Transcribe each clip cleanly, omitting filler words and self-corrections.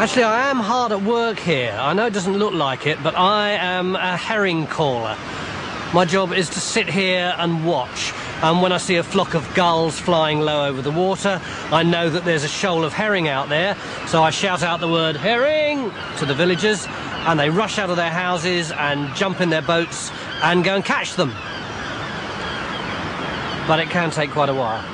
Actually, I am hard at work here. I know it doesn't look like it, but I am a herring caller. My job is to sit here and watch. And when I see a flock of gulls flying low over the water, I know that there's a shoal of herring out there. So I shout out the word herring to the villagers, and they rush out of their houses and jump in their boats and go and catch them. But it can take quite a while.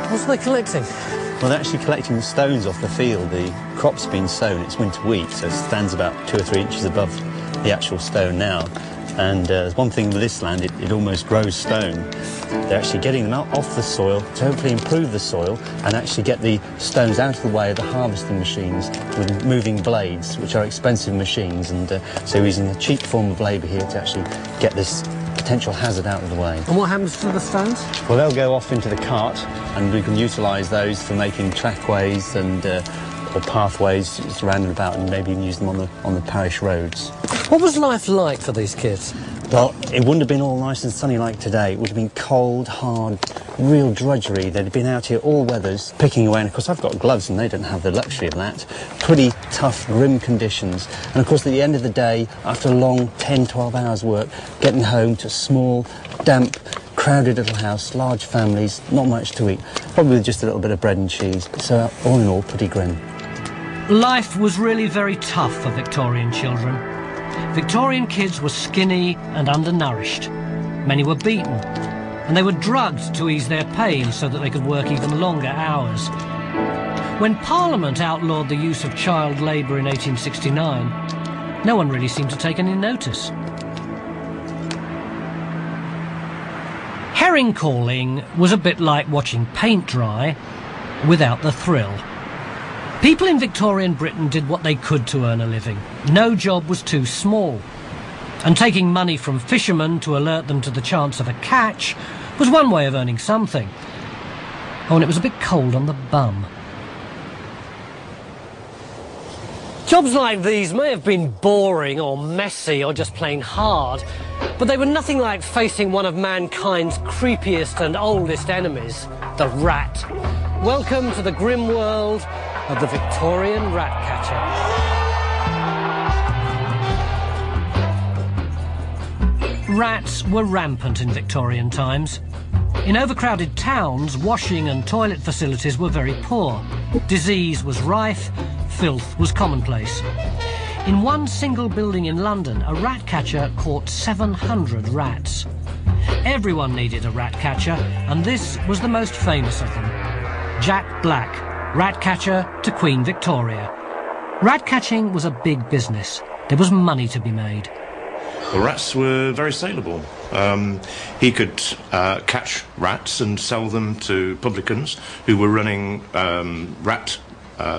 What are they collecting? Well, they're actually collecting the stones off the field. The crop's been sown, it's winter wheat, so it stands about 2 or 3 inches above the actual stone now. And there's one thing with this land, it almost grows stone. They're actually getting them out off the soil to hopefully improve the soil and actually get the stones out of the way of the harvesting machines with moving blades, which are expensive machines. And so using a cheap form of labour here to actually get this potential hazard out of the way. And what happens to the stones? Well, they'll go off into the cart, and we can utilise those for making trackways and or pathways just around and about, and maybe even use them on the parish roads. What was life like for these kids? Well, it wouldn't have been all nice and sunny like today. It would have been cold, hard, real drudgery. They'd have been out here all weathers, picking away, and of course I've got gloves and they don't have the luxury of that. Pretty tough, grim conditions. And of course at the end of the day, after a long 10, 12 hours work, getting home to a small, damp, crowded little house, large families, not much to eat, probably with just a little bit of bread and cheese. So all in all, pretty grim. Life was really very tough for Victorian children. Victorian kids were skinny and undernourished. Many were beaten, and they were drugged to ease their pain so that they could work even longer hours. When Parliament outlawed the use of child labour in 1869, no one really seemed to take any notice. Herring calling was a bit like watching paint dry without the thrill. People in Victorian Britain did what they could to earn a living. No job was too small. And taking money from fishermen to alert them to the chance of a catch was one way of earning something. Oh, and it was a bit cold on the bum. Jobs like these may have been boring or messy or just plain hard, but they were nothing like facing one of mankind's creepiest and oldest enemies, the rat. Welcome to the grim world of the Victorian rat catcher. Rats were rampant in Victorian times. In overcrowded towns, washing and toilet facilities were very poor. Disease was rife, filth was commonplace. In one single building in London, a rat catcher caught 700 rats. Everyone needed a rat catcher, and this was the most famous of them. Jack Black, rat catcher to Queen Victoria. Rat catching was a big business. There was money to be made. The rats were very saleable. He could catch rats and sell them to publicans who were running rat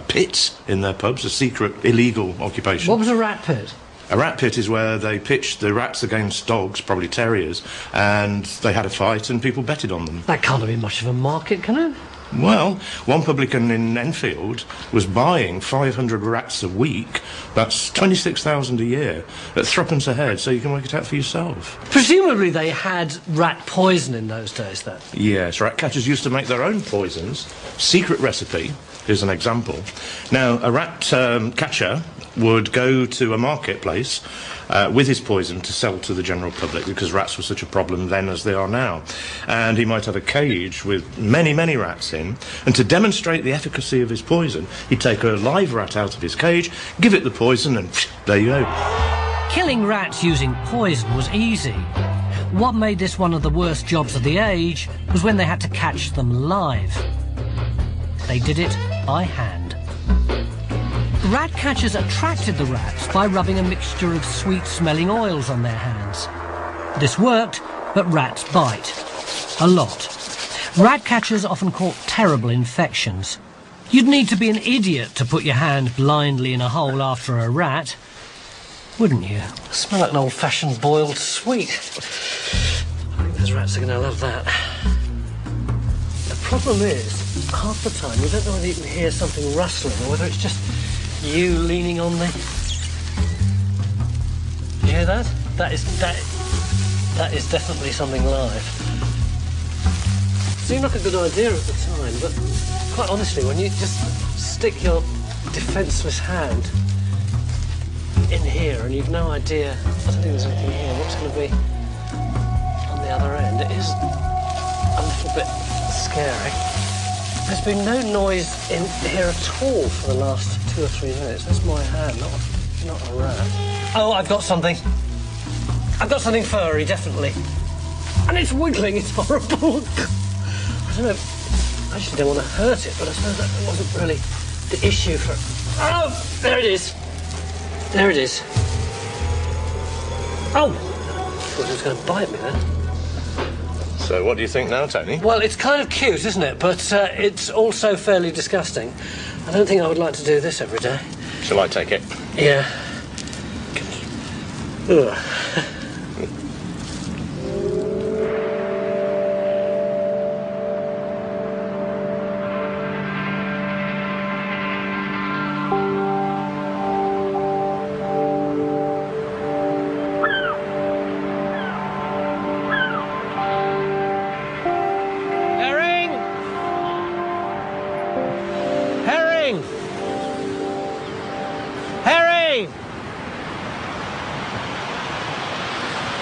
pits in their pubs, a secret, illegal occupation. What was a rat pit? A rat pit is where they pitched the rats against dogs, probably terriers, and they had a fight and people betted on them. That can't have been much of a market, can it? Well, one publican in Enfield was buying 500 rats a week. That's 26,000 a year at threepence a head, so you can work it out for yourself. Presumably they had rat poison in those days, then? Yes, rat catchers used to make their own poisons. Secret recipe, here's an example. Now, a rat catcher would go to a marketplace with his poison to sell to the general public, because rats were such a problem then as they are now. And he might have a cage with many, many rats in, and to demonstrate the efficacy of his poison, he'd take a live rat out of his cage, give it the poison, and there you go. Killing rats using poison was easy. What made this one of the worst jobs of the age was when they had to catch them live. They did it by hand. Rat catchers attracted the rats by rubbing a mixture of sweet-smelling oils on their hands. This worked, but rats bite. A lot. Rat catchers often caught terrible infections. You'd need to be an idiot to put your hand blindly in a hole after a rat, wouldn't you? Smell like an old-fashioned boiled sweet. I think those rats are going to love that. The problem is, half the time, you don't know whether you can hear something rustling or whether it's just You leaning on the... You hear that? That is definitely something live. Seemed like a good idea at the time, but quite honestly, when you just stick your defenceless hand in here and you've no idea, I don't think there's anything here, what's going to be on the other end, it is a little bit scary. There's been no noise in here at all for the last 2 or 3 minutes. That's my hand, not a rat. Oh, I've got something. I've got something furry, definitely. And it's wiggling, it's horrible. I don't know, I actually don't want to hurt it, but I suppose that wasn't really the issue for... Oh, there it is. There it is. Oh! I thought it was going to bite me then. So what do you think now, Tony? Well, it's kind of cute, isn't it? But it's also fairly disgusting. I don't think I would like to do this every day. Shall I take it? Yeah. Ugh.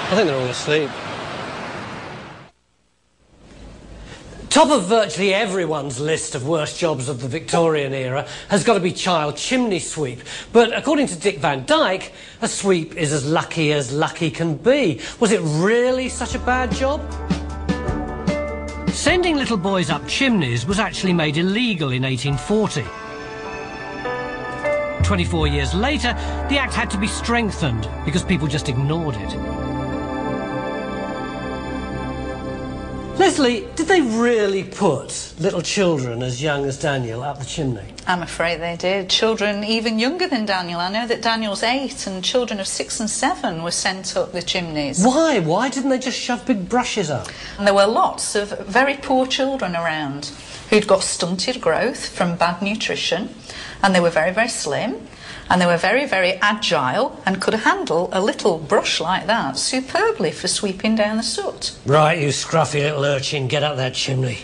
I think they're all asleep. Top of virtually everyone's list of worst jobs of the Victorian era has got to be child chimney sweep. But according to Dick Van Dyke, a sweep is as lucky can be. Was it really such a bad job? Sending little boys up chimneys was actually made illegal in 1840. 24 years later, the Act had to be strengthened because people just ignored it. Leslie, did they really put little children as young as Daniel up the chimney? I'm afraid they did. Children even younger than Daniel. I know that Daniel's 8 and children of 6 and 7 were sent up the chimneys. Why? Why didn't they just shove big brushes up? And there were lots of very poor children around who'd got stunted growth from bad nutrition, and they were very, very slim. And they were very, very agile and could handle a little brush like that superbly for sweeping down the soot. Right, you scruffy little urchin, get up that chimney.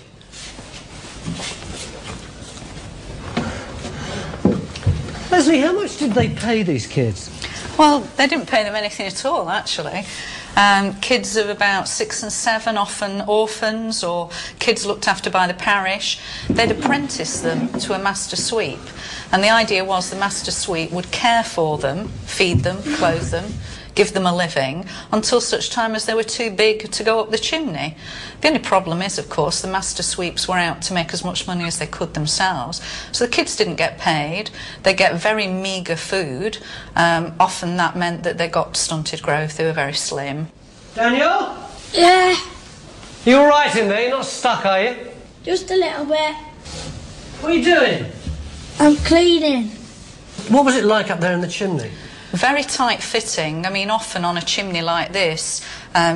Leslie, how much did they pay these kids? Well, they didn't pay them anything at all, actually. Kids of about 6 and 7, often orphans or kids looked after by the parish, they'd apprentice them to a master sweep. And the idea was the master sweep would care for them, feed them, clothe them, give them a living, until such time as they were too big to go up the chimney. The only problem is, of course, the master sweeps were out to make as much money as they could themselves. So the kids didn't get paid, they get very meagre food. Often that meant that they got stunted growth, they were very slim. Daniel? Yeah, You all right in there? You're not stuck, are you? just a little bit. What are you doing? I'm cleaning. What was it like up there in the chimney? Very tight fitting. I mean, often on a chimney like this,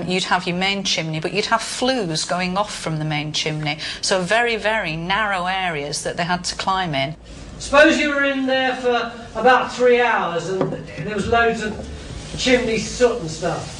you'd have your main chimney, but you'd have flues going off from the main chimney. So very, very narrow areas that they had to climb in. Suppose you were in there for about 3 hours and there was loads of chimney soot and stuff.